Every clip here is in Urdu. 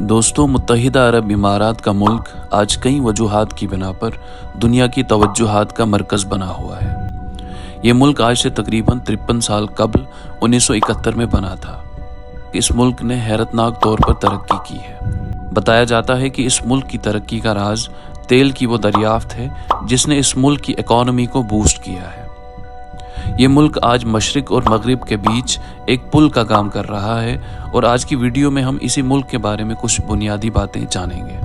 دوستوں، متحدہ عرب امارات کا ملک آج کئی وجوہات کی بنا پر دنیا کی توجہات کا مرکز بنا ہوا ہے۔ یہ ملک آج سے تقریباً 53 سال قبل 1971 میں بنا تھا۔ اس ملک نے حیرتناک طور پر ترقی کی ہے۔ بتایا جاتا ہے کہ اس ملک کی ترقی کا راز تیل کی وہ دریافت ہے جس نے اس ملک کی اکانومی کو بوسٹ کیا ہے۔ یہ ملک آج مشرق اور مغرب کے بیچ ایک پل کا کام کر رہا ہے، اور آج کی ویڈیو میں ہم اسی ملک کے بارے میں کچھ بنیادی باتیں جانیں گے۔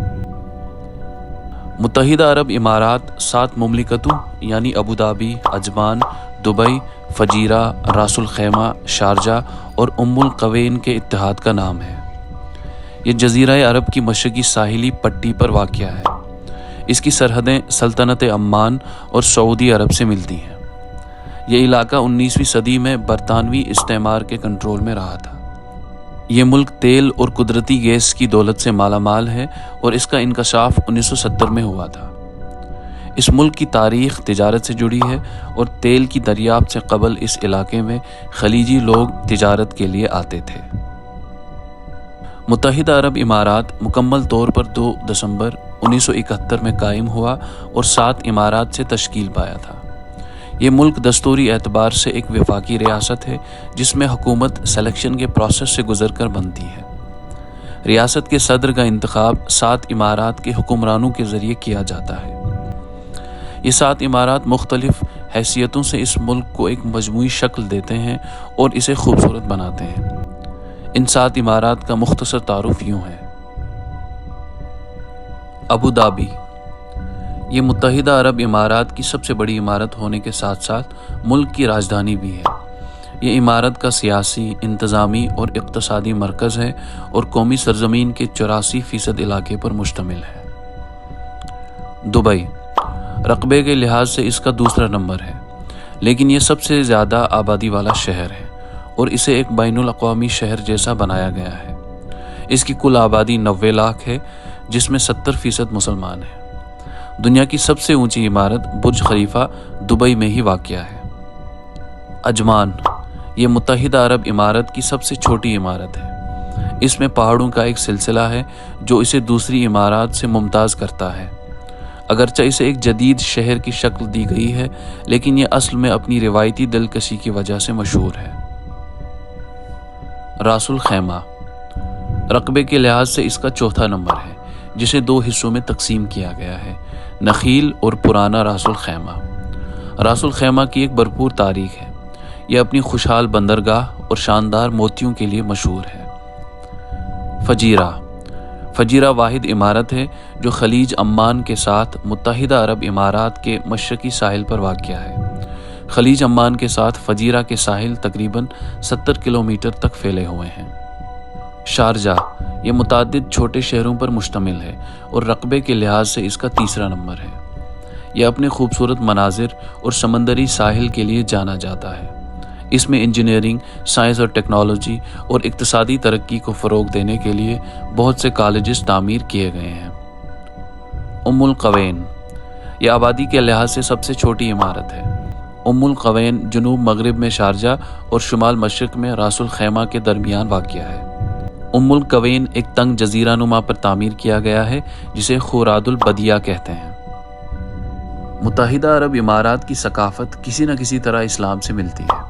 متحدہ عرب امارات 7 مملکتوں یعنی Abu Dhabi, عجمان، Dubai, Fujairah, Ras Al Khaimah, Sharjah اور القوین کے اتحاد کا نام ہے۔ یہ جزیرہ عرب کی مشرقی ساحلی پٹی پر واقع ہے۔ اس کی سرحدیں سلطنت عمان اور سعودی عرب سے ملتی ہیں۔ یہ علاقہ 19ویں صدی میں برطانوی استعمار کے کنٹرول میں رہا تھا۔ یہ ملک تیل اور قدرتی گیس کی دولت سے مالا مال ہے، اور اس کا انکشاف 1970 میں ہوا تھا۔ اس ملک کی تاریخ تجارت سے جڑی ہے، اور تیل کی دریافت سے قبل اس علاقے میں خلیجی لوگ تجارت کے لیے آتے تھے۔ متحدہ عرب امارات مکمل طور پر 2 دسمبر 1971 میں قائم ہوا اور 7 امارات سے تشکیل پایا تھا۔ یہ ملک دستوری اعتبار سے ایک وفاقی ریاست ہے جس میں حکومت سلیکشن کے پروسیس سے گزر کر بنتی ہے۔ ریاست کے صدر کا انتخاب 7 امارات کے حکمرانوں کے ذریعے کیا جاتا ہے۔ یہ 7 امارات مختلف حیثیتوں سے اس ملک کو ایک مجموعی شکل دیتے ہیں اور اسے خوبصورت بناتے ہیں۔ ان 7 امارات کا مختصر تعارف یوں ہے۔ ابوظہبی، یہ متحدہ عرب امارات کی سب سے بڑی عمارت ہونے کے ساتھ ساتھ ملک کی راجدھانی بھی ہے۔ یہ عمارت کا سیاسی، انتظامی اور اقتصادی مرکز ہے اور قومی سرزمین کے 84% علاقے پر مشتمل ہے۔ دبئی رقبے کے لحاظ سے اس کا دوسرا نمبر ہے، لیکن یہ سب سے زیادہ آبادی والا شہر ہے اور اسے ایک بین الاقوامی شہر جیسا بنایا گیا ہے۔ اس کی کل آبادی 90 لاکھ ہے، جس میں 70% مسلمان ہیں۔ دنیا کی سب سے اونچی عمارت برج خلیفہ دبئی میں ہی واقع ہے۔ عجمان، یہ متحدہ عرب امارات کی سب سے چھوٹی عمارت ہے۔ اس میں پہاڑوں کا ایک سلسلہ ہے جو اسے دوسری عمارات سے ممتاز کرتا ہے۔ اگرچہ اسے ایک جدید شہر کی شکل دی گئی ہے، لیکن یہ اصل میں اپنی روایتی دلکشی کی وجہ سے مشہور ہے۔ راس الخیمہ رقبے کے لحاظ سے اس کا چوتھا نمبر ہے، جسے 2 حصوں میں تقسیم کیا گیا ہے، نخیل اور پرانا راس الخیمہ۔ راس الخیمہ کی ایک بھرپور تاریخ ہے۔ یہ اپنی خوشحال بندرگاہ اور شاندار موتیوں کے لیے مشہور ہے۔ فجیرہ واحد عمارت ہے جو خلیج عمان کے ساتھ متحدہ عرب امارات کے مشرقی ساحل پر واقع ہے۔ خلیج عمان کے ساتھ فجیرہ کے ساحل تقریباً 70 کلومیٹر تک پھیلے ہوئے ہیں۔ شارجہ، یہ متعدد چھوٹے شہروں پر مشتمل ہے اور رقبے کے لحاظ سے اس کا تیسرا نمبر ہے۔ یہ اپنے خوبصورت مناظر اور سمندری ساحل کے لیے جانا جاتا ہے۔ اس میں انجینئرنگ، سائنس اور ٹیکنالوجی اور اقتصادی ترقی کو فروغ دینے کے لیے بہت سے کالجز تعمیر کیے گئے ہیں۔ القوین، یہ آبادی کے لحاظ سے سب سے چھوٹی عمارت ہے۔ القوین جنوب مغرب میں شارجہ اور شمال مشرق میں راس الخیمہ کے درمیان واقع ہے۔ القوین ایک تنگ جزیرہ نما پر تعمیر کیا گیا ہے جسے خوراد البدیہ کہتے ہیں۔ متحدہ عرب امارات کی ثقافت کسی نہ کسی طرح اسلام سے ملتی ہے،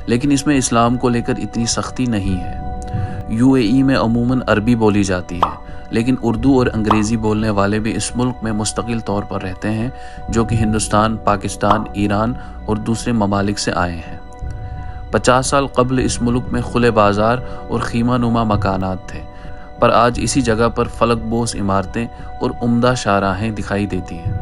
لیکن اس میں اسلام کو لے کر اتنی سختی نہیں ہے۔ UAE میں عموماً عربی بولی جاتی ہے، لیکن اردو اور انگریزی بولنے والے بھی اس ملک میں مستقل طور پر رہتے ہیں، جو کہ ہندوستان، پاکستان، ایران اور دوسرے ممالک سے آئے ہیں۔ 50 سال قبل اس ملک میں کھلے بازار اور خیمہ نما مکانات تھے، پر آج اسی جگہ پر فلک بوس عمارتیں اور عمدہ شاہراہیں دکھائی دیتی ہیں۔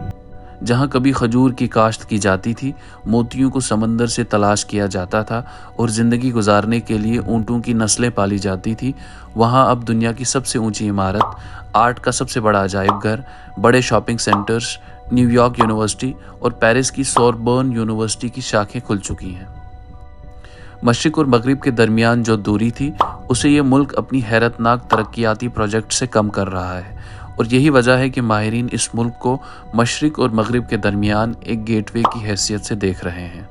جہاں کبھی کھجور کی کاشت کی جاتی تھی، موتیوں کو سمندر سے تلاش کیا جاتا تھا اور زندگی گزارنے کے لیے اونٹوں کی نسلیں پالی جاتی تھی، وہاں اب دنیا کی سب سے اونچی عمارت، آرٹ کا سب سے بڑا عجائب گھر، بڑے shopping centres, new York university اور پیرس کی سوربون یونیورسٹی کی شاخیں کھل چکی ہیں۔ مشرق اور مغرب کے درمیان جو دوری تھی، اسے یہ ملک اپنی حیرتناک ترقیاتی پروجیکٹ سے کم کر رہا ہے، اور یہی وجہ ہے کہ ماہرین اس ملک کو مشرق اور مغرب کے درمیان ایک گیٹ وے کی حیثیت سے دیکھ رہے ہیں۔